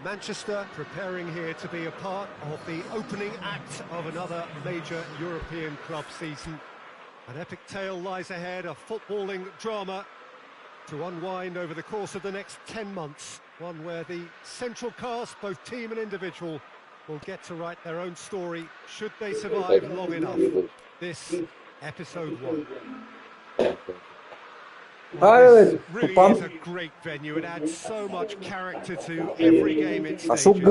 Manchester preparing here to be a part of the opening act of another major European club season. An epic tale lies ahead, a footballing drama to unwind over the course of the next 10 months. One where the central cast, both team and individual, will get to write their own story should they survive long enough. This, episode 1. This really is a great venue. It adds so much character to every game it stages. So here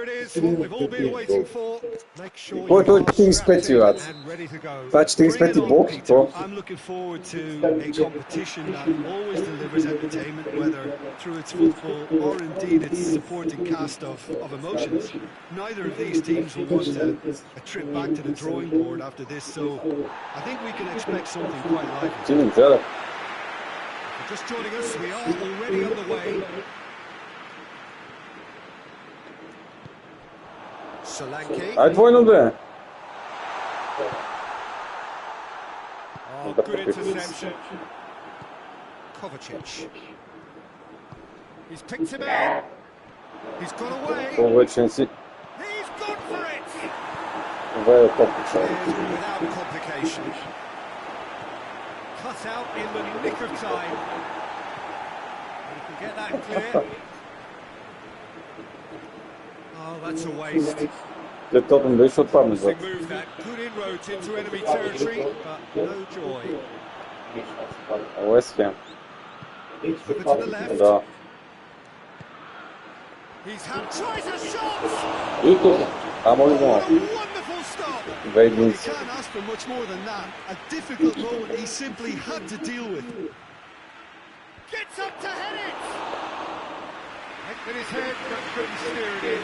it is, what we've all been waiting for. Make sure you are strapped in and ready to go. Bring it on, Peter. I'm looking forward to a competition that always delivers entertainment, whether through its football or indeed its supporting cast of emotions. Neither of these teams will want a trip back to the drawing board after this, so I think we can expect something quite lively. Just joining us, we are already on the way. Solanke. Oh, good interception. Kovacic. He's picked him out. He's got away. He's gone for it. Without complication. Cut out in the nick of time. You can get that clear. Oh, that's a waste. Move that. Good inroads into enemy territory, but no joy. Over to the left. He's tries a shot! Oh, wonderful stop! You can't ask for much more than that. A difficult moment he simply had to deal with. Gets up to head it! With his head, but couldn't steer it in.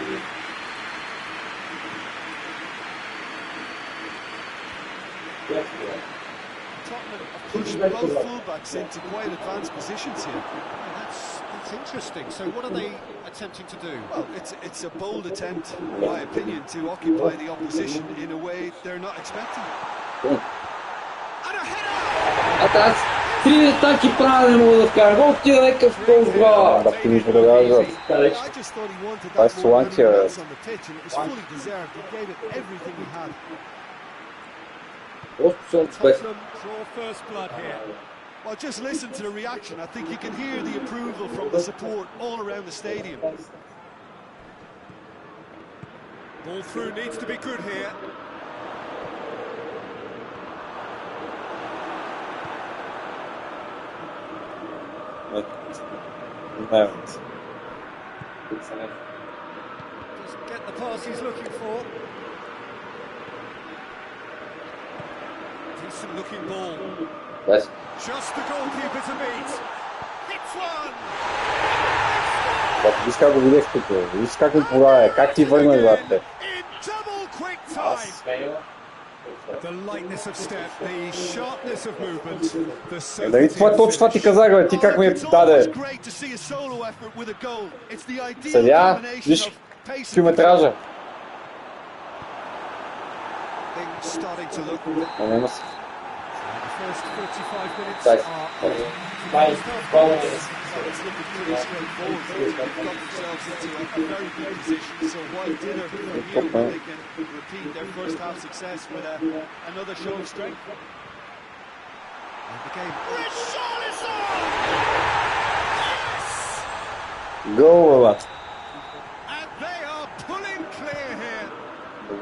Tottenham have pushed both fullbacks into quite advanced positions here. That's interesting. So what are they attempting to do? Well, it's a bold attempt, in my opinion, to occupy the opposition in a way they're not expecting. And a header! Atrás. Три атаки прави не мога да вкара. Гол ти нека в ползва. Да ти ми продължават. I just thought he wanted that more than anyone else on the pitch, and it was fully deserved. He gave it everything he had. Tottenham draw first blood here. Well, just listen to the reaction. I think you can hear the approval from the support all around the stadium. Ball through needs to be good here. Just get the pass he's looking for. Decent looking ball. Yes. Just the goalkeeper to beat. Hits one. Виж как го видях тук, виж как му подава, как ти върна главата. In double quick time. The lightness of step, the sharpness of movement, the certainty. Дали това точно това ти казах, бе, ти как ми даде. Съдя, виж километража. Няма се. First 45 minutes Nice. It's looking pretty straightforward. They've got themselves into a very good position, so why dither from here when they can repeat their first half success with another show of strength? And the game. Richarlison! Yes! Гола! And they are pulling clear here.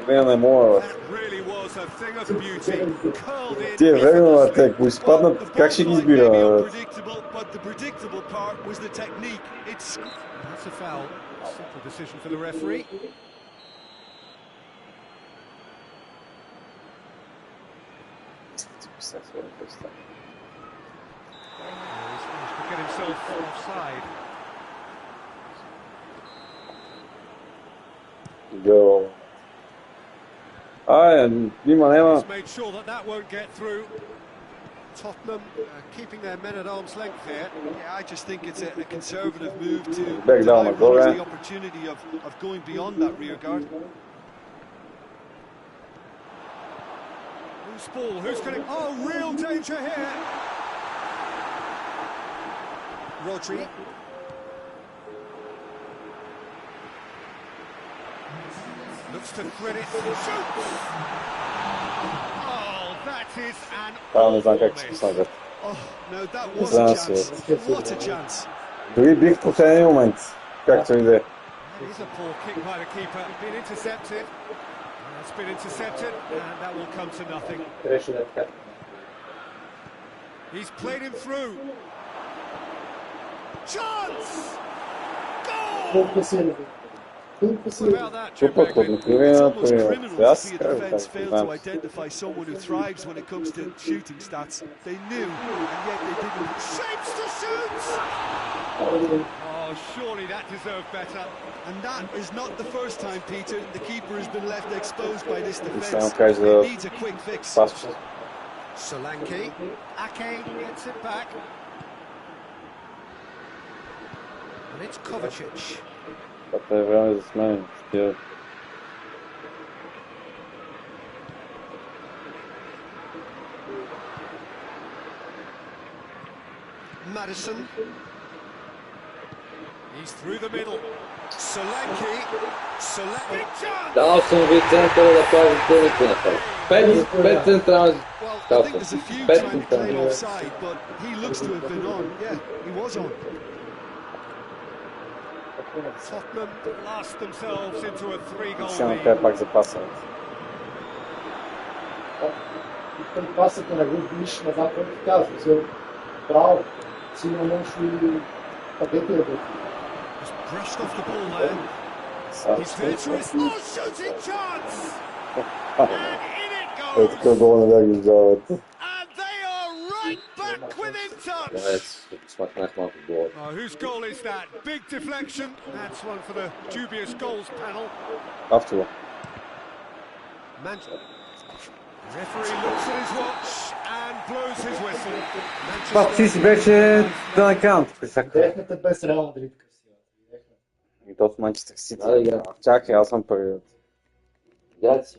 That really was a thing of beauty. Curled in. Те верно, ако изпаднат, как ще ги избира? But the predictable part was the technique. That's a foul. Simple decision for the referee. He's managed to get himself offside. Go. He's made sure that won't get through. Tottenham keeping their men at arm's length here. Yeah, I just think it's a conservative move to the opportunity of going beyond that rear guard. Who's ball? Who's going to... Oh, real danger here. Rodri. wants to thread it. Shoots! Oh, that is an Та не знам awful как ще miss. послагат. Oh, no, that Не was a знам chance. си. What a chance. Дори бих по един момент. Както и да е. That is a poor kick by the keeper. Been intercepted. That's been intercepted, and that will come to nothing. He's played him through. Chance! Goal! What about that, Drew Чупа Begley? хладнокръвие It's на almost турнира. criminal to Аз see a как defence да fail знам. to identify someone who thrives when it comes to shooting stats. They knew, and yet they didn't. Shapes to shoot! Oh, surely that deserved better. And that is not the first time, Peter, the keeper has been left exposed by this Само defence. кажа It за needs a quick fix. пасче. Solanke. Ake gets it back. And it's Kovacic. Това е време за смени. Стига. Madison. He's through the middle. Solanke. Solanke. Chance! Дал съм ви центъра да пазите, никой не прави. Пет централни. Well, I think there's a few trying to claim offside, but he looks to have been on. Yeah, he was on. Tottenham lost themselves into a three-goal Ще lead. направя пак за пасане. Ten passa na grande bicho, mas dá para ficar, se eu bravo, se não mancho para dentro. Just brushed off the ball there. He's there to his shooting chance! And in it Е, goes! такова долу не бях виждал. And they are right back within touch! Смахнах малко гола. Oh, whose goal is that? Big deflection. That's one for the dubious goals panel. Автова. Manchester. The referee looks at his watch and blows his whistle. Това си беше да накант. Техната без Реал Мадрид красива. И то от Манчестър Сити. Да, да. Чакай, аз съм първият. Гледай си.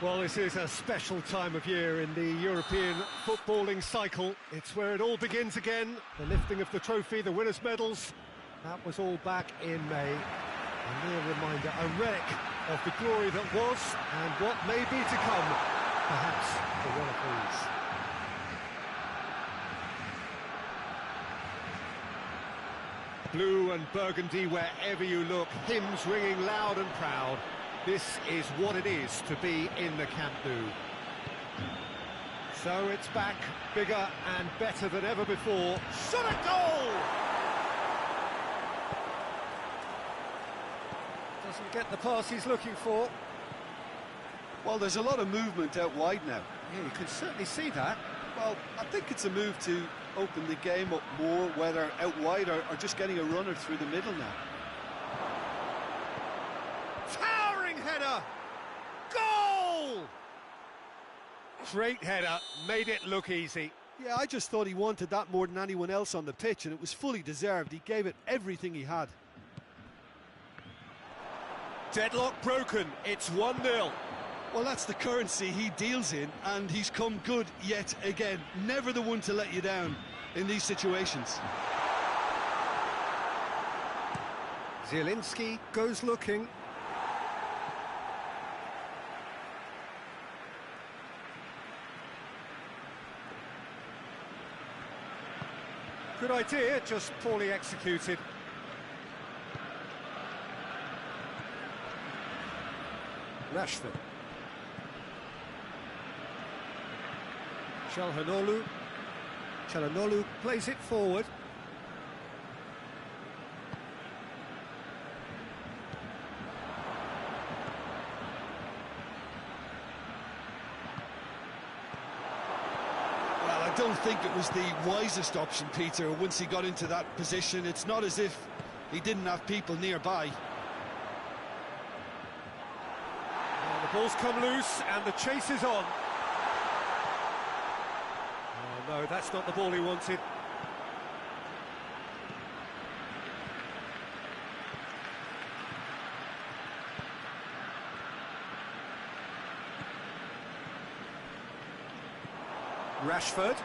Well, this is a special time of year in the European footballing cycle. It's where it all begins again. The lifting of the trophy, the winners' medals. That was all back in May. A real reminder, a relic of the glory that was and what may be to come, perhaps for one of these. Blue and burgundy wherever you look, hymns ringing loud and proud. This is what it is to be in the Camp Nou. So it's back, bigger and better than ever before. Shot a goal! Doesn't get the pass he's looking for. Well, there's a lot of movement out wide now. Yeah, you can certainly see that. Well, I think it's a move to open the game up more, whether out wide or just getting a runner through the middle now. Towering header! Goal! Great header, made it look easy. Yeah, I just thought he wanted that more than anyone else on the pitch, and it was fully deserved. He gave it everything he had. Deadlock broken, it's 1-0. Well, that's the currency he deals in, and he's come good yet again. Never the one to let you down in these situations. Zielinski goes looking. Good idea, just poorly executed. Rashford. Çalhanoğlu plays it forward. Well, I don't think it was the wisest option, Peter, once he got into that position. It's not as if he didn't have people nearby. Well, the ball's come loose and the chase is on. Oh, no, that's not the ball he wanted. Rashford.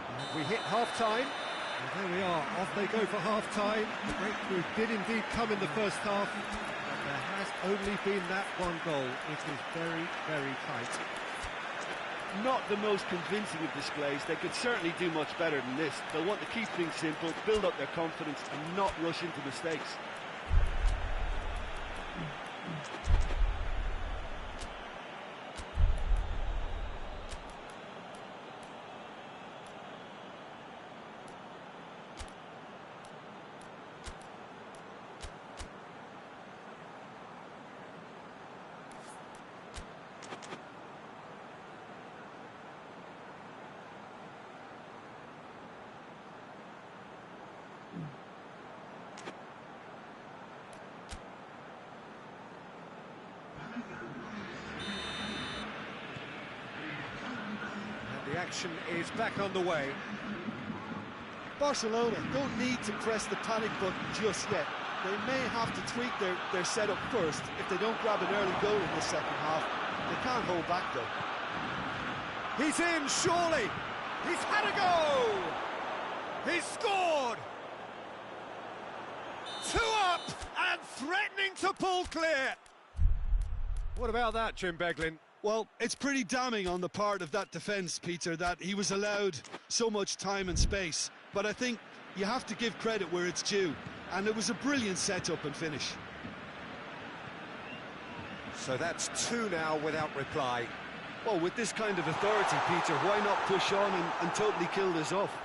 And we hit half-time. And there we are, off they go for half-time. The breakthrough did indeed come in the first half, but there has only been that one goal. It is very, very tight. Not the most convincing of displays. They could certainly do much better than this. They'll want to keep things simple, build up their confidence and not rush into mistakes. The action is back on the way. Barcelona don't need to press the panic button just yet. They may have to tweak their setup first if they don't grab an early goal in the second half. They can't hold back though. He's in, surely! He's had a go! He's scored! 2 up and threatening to pull clear! What about that, Jim Beglin? Well, it's pretty damning on the part of that defence, Peter, that he was allowed so much time and space. But I think you have to give credit where it's due. And it was a brilliant setup and finish. So that's 2 now without reply. Well, with this kind of authority, Peter, why not push on and totally kill this off?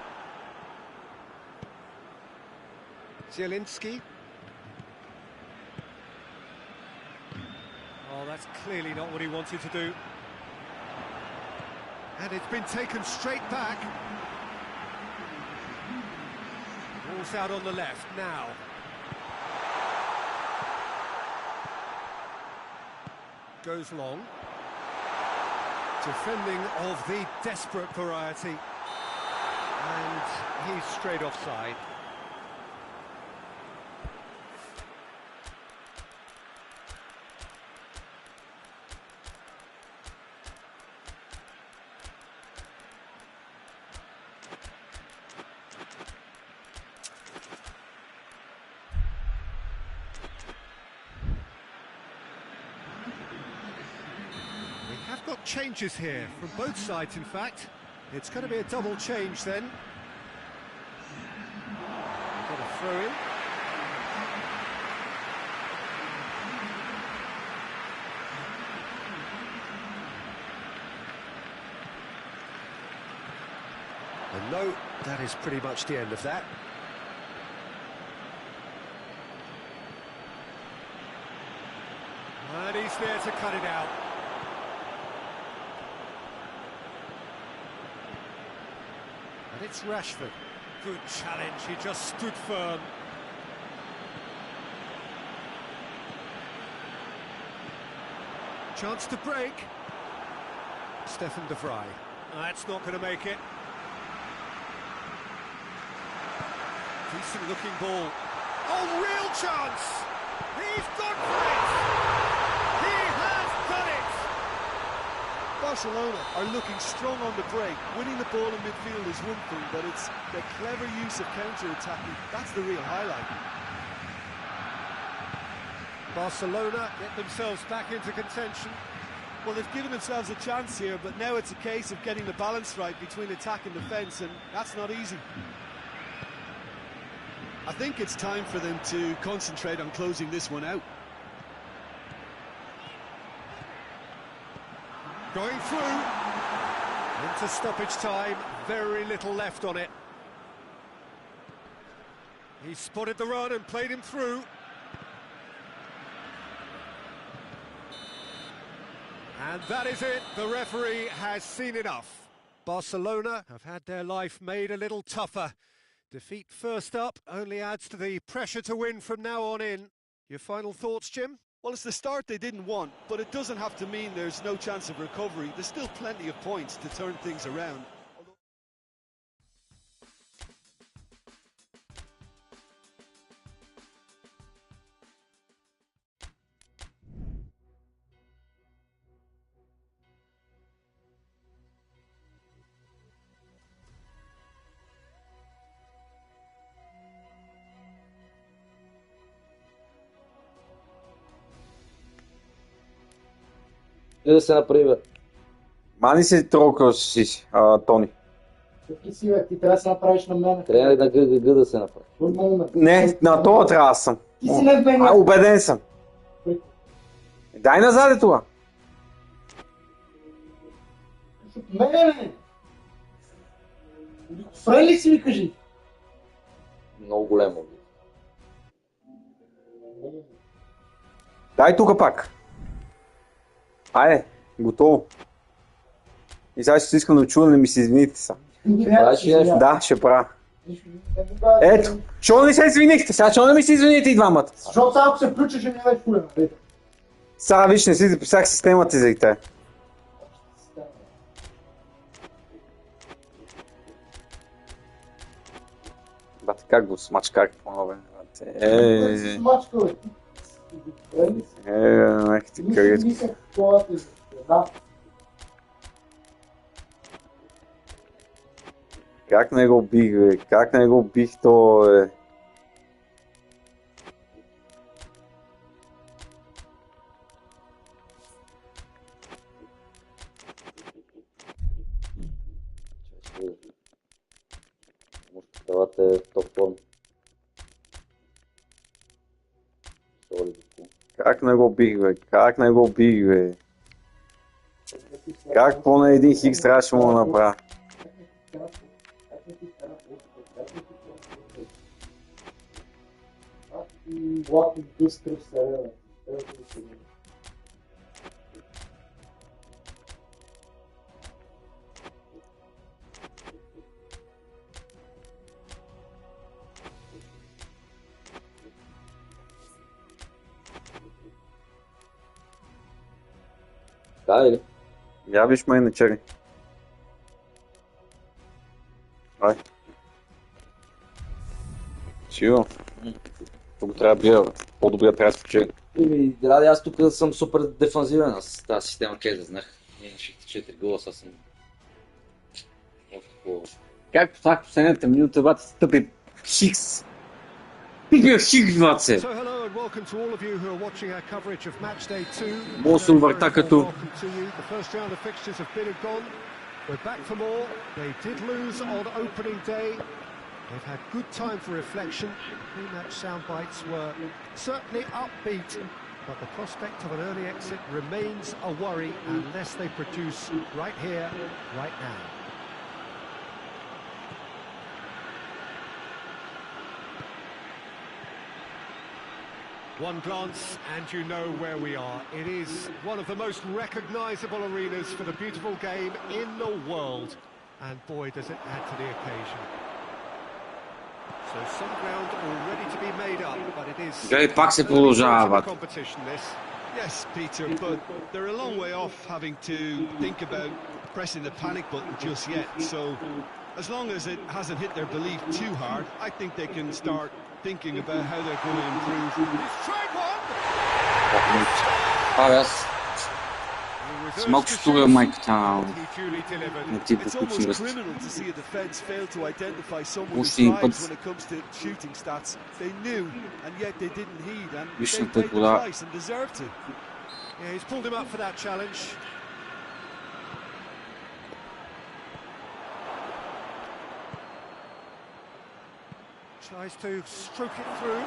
Zielinski. Oh, that's clearly not what he wanted to do. And it's been taken straight back. Ball's out on the left now. Goes long. Defending of the desperate variety. And he's straight offside. changes here from both sides, in fact. It's going to be a double change then. Got a throw in. And no, that is pretty much the end of that. And he's there to cut it out. And it's Rashford. Good challenge, he just stood firm. Chance to break. Stefan de Vrij. That's not going to make it. Decent looking ball. Oh, real chance! He's gone for it! He has done it! Barcelona are looking strong on the break. Winning the ball in midfield is one thing, but it's the clever use of counter-attacking. That's the real highlight. Barcelona get themselves back into contention. Well, they've given themselves a chance here, but now it's a case of getting the balance right between attack and defence, and that's not easy. I think it's time for them to concentrate on closing this one out. Going through. Into stoppage time, very little left on it. He spotted the run and played him through. And that is it, the referee has seen enough. Barcelona have had their life made a little tougher. Defeat first up only adds to the pressure to win from now on in. Your final thoughts, Jim? Well, it's the start they didn't want, but it doesn't have to mean there's no chance of recovery. There's still plenty of points to turn things around. И да се направи, бе. Мани се толкова си, Тони. Какви си, бе? Ти трябва да се направиш на мене. Трябва на ГГГ да се направи. Не, на това трябва да съм. Ти си не бе, Убеден съм. Дай назад това. Мене! Френ ли си ми кажи? Много големо. Дай тук пак. Айде, готово. И сега ще искам да чуя да ми се извините са. Да, ще правя. Ето, що не се извинихте? Сега що не ми се извините и двамата? Защото само ако се включиш, не е фулен. Сега виж, не си записах системата за те. Бате, как го смачках по-нове? Смачка, бе. Нека ти където. Как не го бих, бе? Как не го бих то, бе? Тавата е топ форм. Как не го бих, бе? Как не го бих, бе? Как поне един хикс трябваше му да направя? Да, или? Я виж ме на чери. Ай. Сигурно. Тук трябва да бия по-добре трябва да спечели. Ради, аз тук съм супер дефанзивен с тази система, къде знах. Имаше 4 гола, сега съм... Как в последната минута бата стъпи хикс? Пигват се. So hello and welcome to all of you who are watching our coverage of match day 2. Босум въртакато. Welcome to you. The first round of fixtures have been and gone. We're back for more. They did lose on opening day. They've had good time for reflection. Pre-match sound bites were certainly upbeat, but the prospect of an early exit remains a worry unless they produce right here, right now. One glance and you know where we are. It is one of the most recognisable arenas for the beautiful game in the world. And boy, does it add to the occasion. So some ground already to be made up, but it is... Гледай, пак се продължава. Yes, Peter, but they're a long way off having to think about pressing the panic button just yet. So as long as it hasn't hit their belief too hard, I think they can start thinking about how they're going to improve. He's tried one! Малко штура майката. It's almost criminal to see a defence fail to identify someone who thrives when it comes to shooting stats. They knew, and yet they didn't heed, and they paid the price and deserved to. Yeah, he's pulled him up for that challenge. Tries to stroke it through.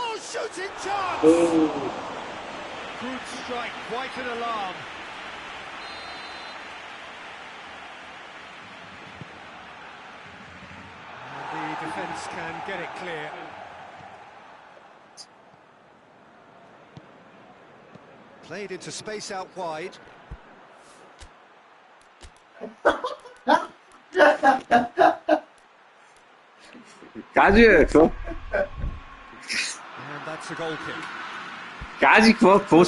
Oh, shooting chance! Good strike, quite an alarm. And the defence can get it clear. Played into space out wide. Кажи, какво? And that's a goal kick. Кажи, какво?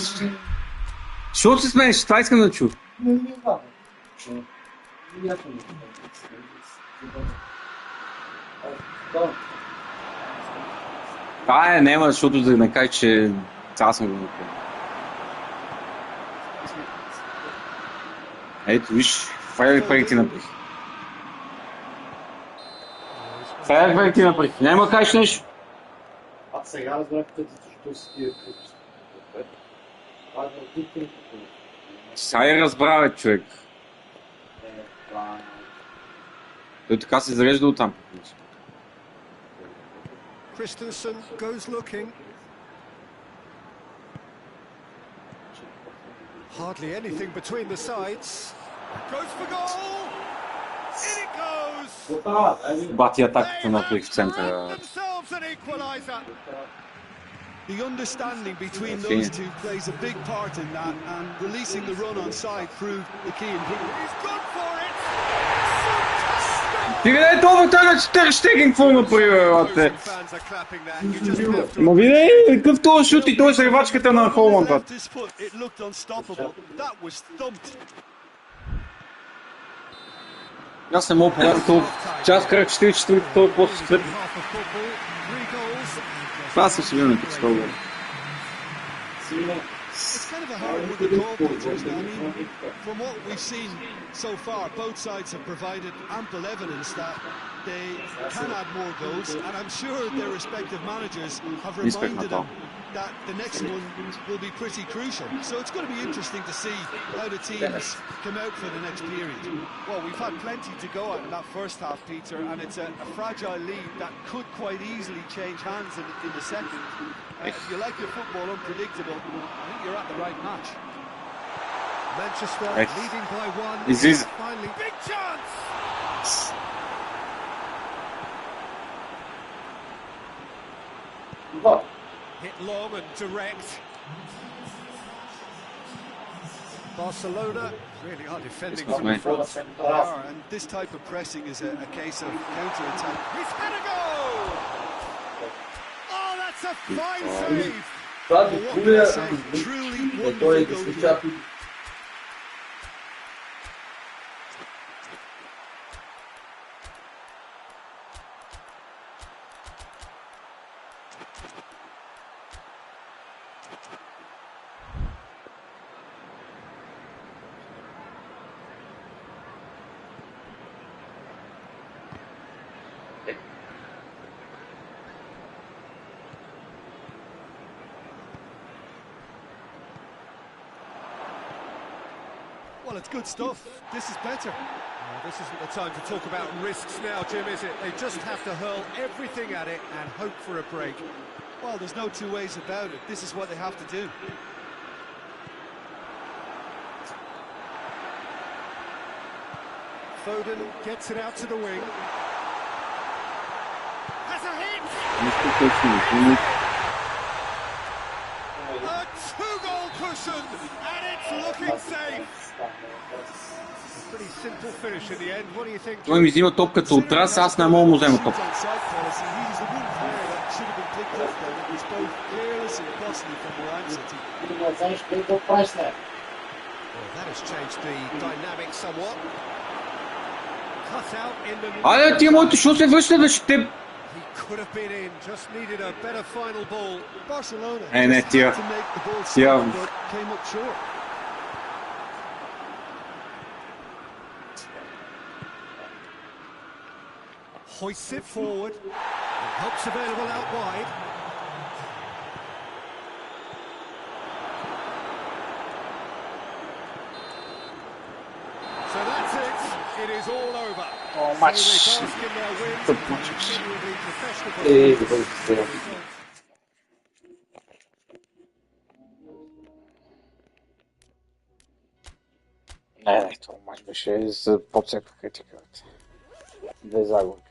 Що се смееш? Това искам да чу. Това няма, защото да не кажа, че аз съм го направил. Ето, виж, файли парите направих. Файли парите направих. Няма да кажеш нещо. Сега разбрах защо си тия Сега я разбра, човек. Той така се зарежда оттам. Christensen goes looking. Hardly anything between the sides. Goes for goal! In it goes! Бати атаката направих в центъра. Themselves an equaliser. The understanding between those two plays a big part in that, and releasing the run on side proved the key ingredient. He's gone for it! Ти гледай това, тяга 4 щеги, какво направи, бате? Ма видей, какъв това шут и той с ревачката на Холанд, бат. Аз не мога понятно това. Час крах 4-4, това после след. Това съм си винаги на представя. It's kind of a hard one to call, Peter, isn't it? I mean, from what we've seen so far, both sides have provided ample evidence that they can add more goals, and I'm sure their respective managers have reminded them that the next one will be pretty crucial. So it's going to be interesting to see how the teams come out for the next period. Well, we've had plenty to go at in that first half, Peter, and it's a fragile lead that could quite easily change hands in the second. If you like your football unpredictable, I think you're at the right match. Manchester leading by one. This is finally Big chance! hit long and direct. Barcelona really are defending from the front. They are, and this type of pressing is a case of counter-attack. He's had a goal! Oh, that's a fine save! Well, what can I say? Truly wonderful goalkeeping. Well, it's good stuff. This is better. This isn't the time to talk about risks now, Jim, is it? They just have to hurl everything at it and hope for a break. Well, there's no two ways about it. This is what they have to do. Foden gets it out to the wing. Has a hit! A two-goal cushion, and it's looking safe. A pretty simple finish in the end. What do you think? Той ми взима топката от трас, аз не мога да му взема топ. Айде, тия моите, що се връщаш, те... Не, тия... Hoists it forward, helps available out wide. So that's it. It is all over. Oh, much. So they bask in their win and continue the professional performance. Не, това мач беше за под всяка критика. Две загуби.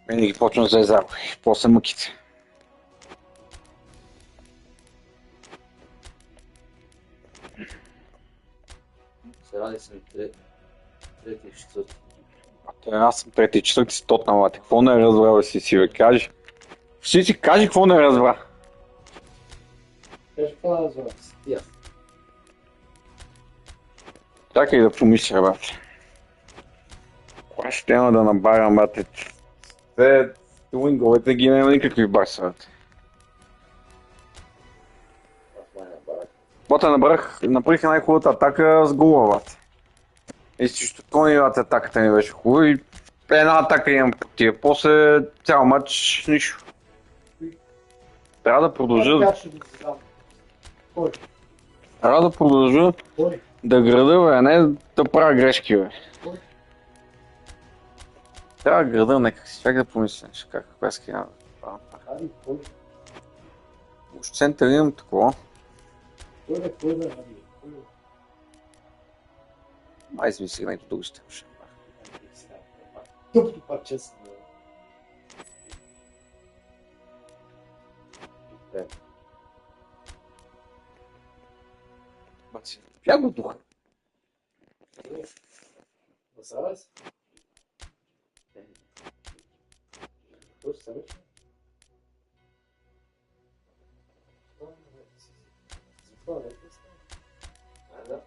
Винаги почвам с две загуби, после мъките. Сега ли съм трети и четвърти? Аз съм трети и четвърти с Тотнам, какво не е разбрал си бе, кажи. Си кажи какво не е разбра. Кажи какво не е разбра. Тия. Чакай да помисля, бате. Кога ще трябва да набавям, бате? Те уинговете ги няма никакви барса, бате. Бате, направих най-хубавата атака с гола, бате. И също Тони, бате, атаката ми беше хубава и една атака имам по тия. После цял матч нищо. Трябва да продължа. Трябва да продължа да града, бе, а не да правя грешки, бе. Трябва да града някак си, чак да помисля, каква скина да правя. Уж център имам такова. Май измислих нещо друго ще ще. Тъпто парче са. Баци, я го духа. Засава се? Какво ще се вече? Затова не е да.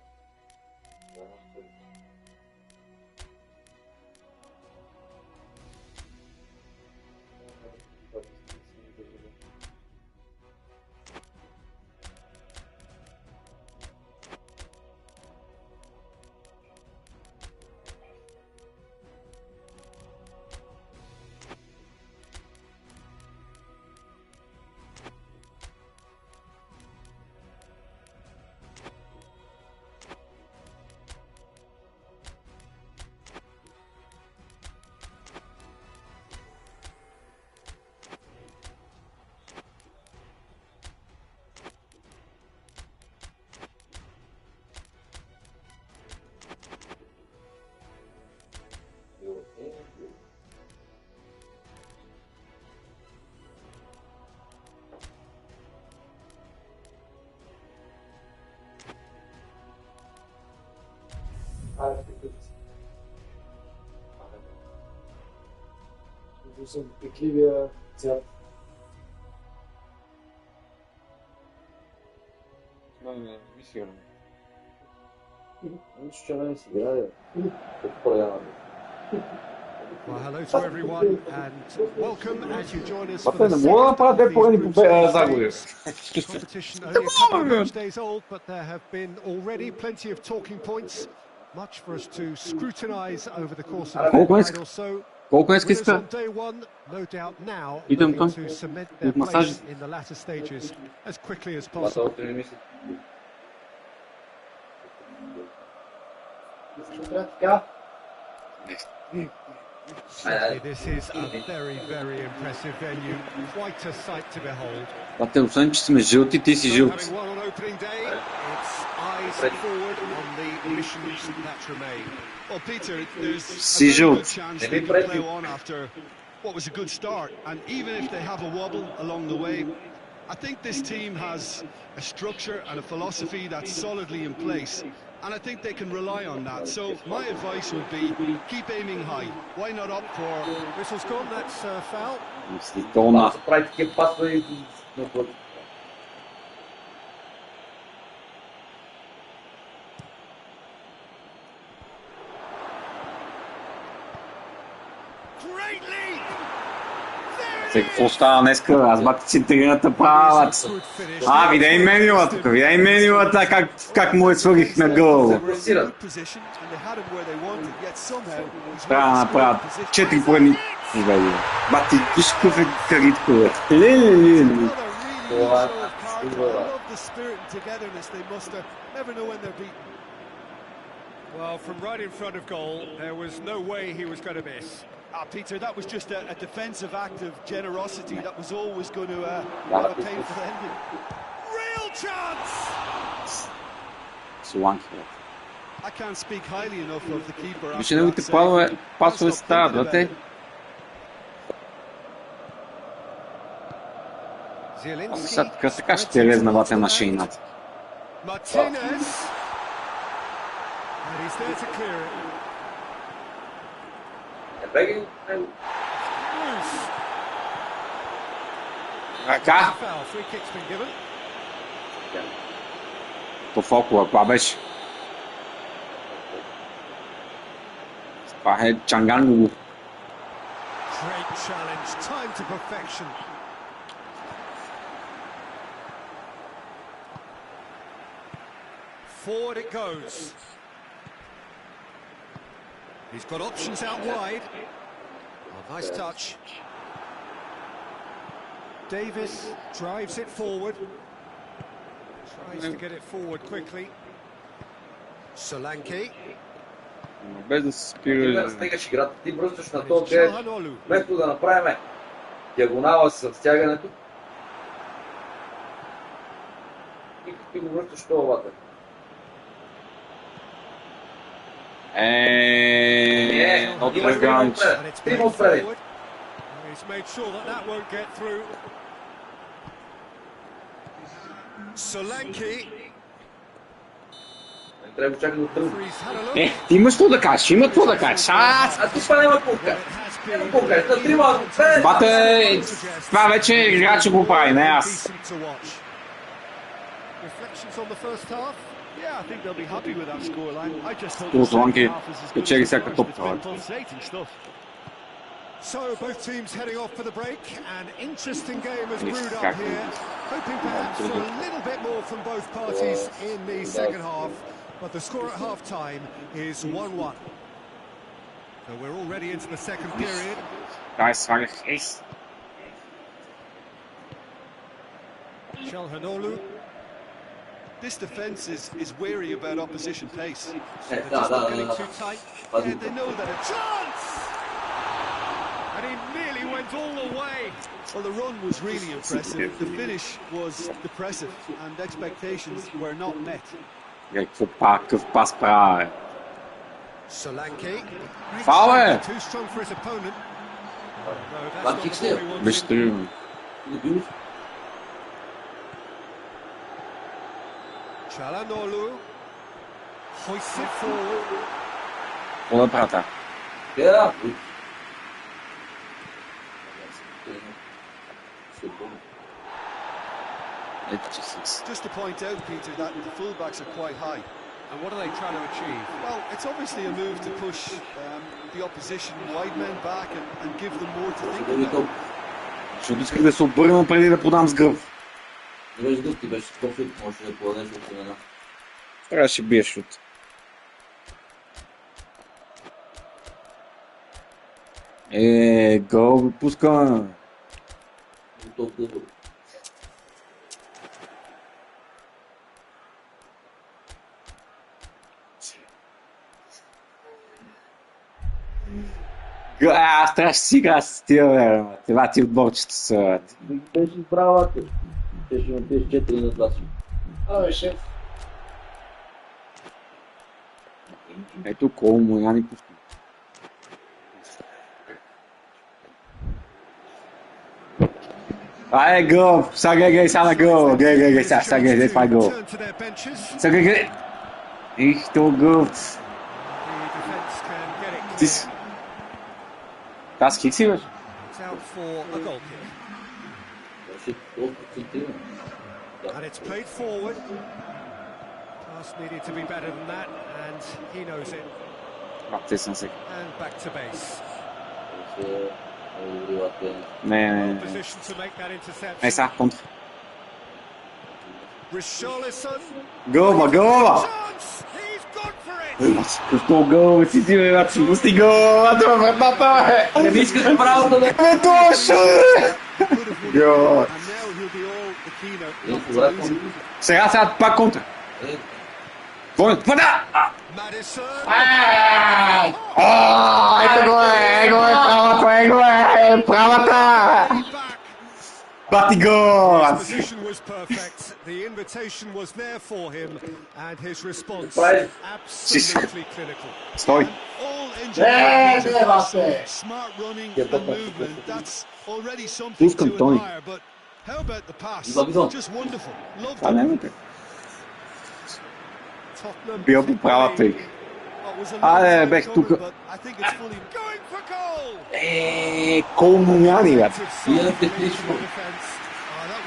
Съм пекливия цвят. Не, сигурно. Нищо, че не си играе. Като продава. Well, hello to everyone and welcome as you join us for Бате, the не мога да направя две поредни загуби. competition only a couple of match days old, but there have been already plenty of talking points, much for us to scrutinise over the course of a fortnight or so. Колко днес Winners иска? on day one, no doubt now, Идем looking там. to cement their От масажи. place in the latter stages as quickly as possible. Защо трябва така? This is a very, very impressive venue. Quite a sight to behold. Бате, освен че сме жълти, ти си жълт. Having won on opening day, it's eyes forward on the missions that remain. Well, Peter, there's Si a very joue. good chance they can play on after what was a good start. And even if they have a wobble along the way, I think this team has a structure and a philosophy that's solidly in place. And I think they can rely on that. So my advice would be keep aiming high. Why not opt for... Whistle's gone, that's foul. Действително. Прави такива пасове на против. Great lead! Сега какво става днеска? Аз бати си тренирата правят. Видей менюла тук, видей менюлата, как му свърих на гълъво. Трябва да направят 4 поредни победи. Бати, виж какъв е каритко, бе. Well, from right in front of goal, there was no way he was going to miss. Peter, that was just a defensive act of generosity that was always going to have a painful ending. Real chance! Соланки. I can't speak highly enough of the keeper. Виж неговите пасове стават, брате. Сега така ще лезна вате на шейната. Martinez. And he's there to clear it. Loose. Ръка! Foul. Free kick's been given. То фокула, това беше. Това е Чангангово. Great challenge. Time to perfection. Forward it goes. He's got options out wide. Oh, nice touch. Davis drives it forward. Tries to get it forward quickly. Solanke. Без да се спира. Стигаш играта, ти бръстваш на то, вместо да направим диагонала с стягането. И ти го връщаш това вата. Not the ground. He's made sure that won't get through. Solanke. Трябва да чакам да тръгна. Ти имаш какво да кажеш, има какво да кажеш. А ти това няма пулка. Няма пулка, та трима. Бате, това вече играча го прави, не аз. Reflections on the first half. Yeah, I think they'll be happy with that scoreline. I just hope Тут the second Ланки half is as good печели as the всяка first. топка. It's been pulsating stuff. So both teams heading off for the break. An interesting game has brewed up here. Hoping perhaps for a little bit more from both parties in the second half. But the score at half-time is 1-1. So we're already into the second period. Дай сваля хейс. Çalhanoğlu. This defence is wary about opposition pace. They're just not getting too tight. Yeah, they know that it's... Chance! And he nearly went all the way. Well, the run was really impressive. The finish was depressive, and expectations were not met. Какъв пас прави. Solanke. Фаул е! Too strong for his opponent. No, One kick that's still. not what he Виж wanted. трима. Çalhanoğlu hoists it forward. Какво да правя така? Ето че си. Just to point out, Peter, that the fullbacks are quite high. And what are they trying to achieve? Well, it's obviously a move to push the opposition wide men back and give them more to think about. Защото исках да се обърна преди да подам с гръб. Виж гъв ти беше конфликт, може да подадеш от семена. Трябваше да биеш шут. Гол го пуска. Толкова. Аз трябваше да си игра с тия, бе. Това ти отборчета са. Беше избрала, те ще ме биеш 4 на 2. Абе, шеф. Ето коло му я ни пусна. Айде гол! Сега гледай сега на гол! Гледай сега гледай, това е гол. Сега гледай! Их, то гол! Ти си... Аз хик си, беше? And it's played forward. Pass needed to be better than that, and he knows it. And back to base. Не. Position to make that interception. Ей сега, контр. Richarlison. Гълба! Chance! He's gone for it. Какво гъл, бе, си ти, бе, бе, пусти гъл, бе, това вратата, бе! Не ми искаш правото, бе! Бе, точно, бе! Гъл! Сега, пак контра. Войн, пада! Ето го е, правата! Бати гол! His position was perfect. The invitation was there for him, and his response absolutely clinical. Стой! All engineering, smart running and movement. That's already something to admire. But how about the pass? Just wonderful. Loved Това не it. е бил по правата й. Айде, бех тук. Колмуняни, бе.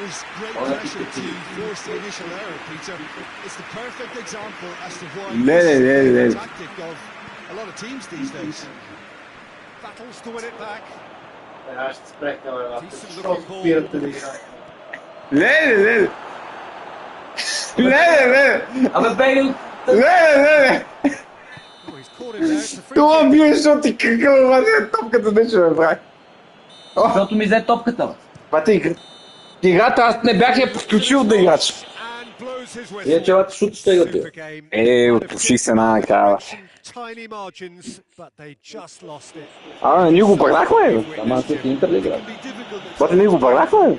Was great pressure to force the initial error, Peter. It's the perfect example as to why Le. tactic of a lot of teams these days. Battles to win it back. Аз ще спрехте, бе, защото спирате да играете. Ле. Абе, бей! Ле. Oh, he's caught him there. It's a free Това kick. бие, защото ти какъв възе топката нещо ме прави. Защото ми взе топката, бе. Бате, играта аз не бях я подключил да играч. And blows his whistle. Иначе бате шут ще играте. Super game. Отпуших се на накрая. Tiny margins, but they just lost it. Абе, ние го бърнахме, бе. Ама аз ти Интер ли играе? Бате, ние го бърнахме, бе.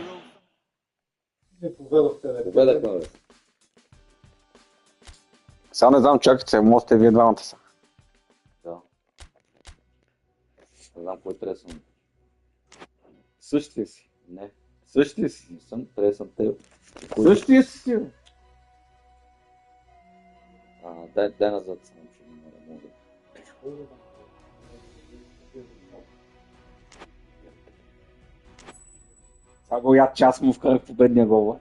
Не поведохте, бе. Победахме, бе. Сега не знам, чакайте се, можете вие двамата са. Да. Не знам кой тресвам. Същия си. Не, Същия си. не съм тресвам теб. Същия си, бе. Дай назад само, че не мога да... Сега го яд час му вкарах победния гол.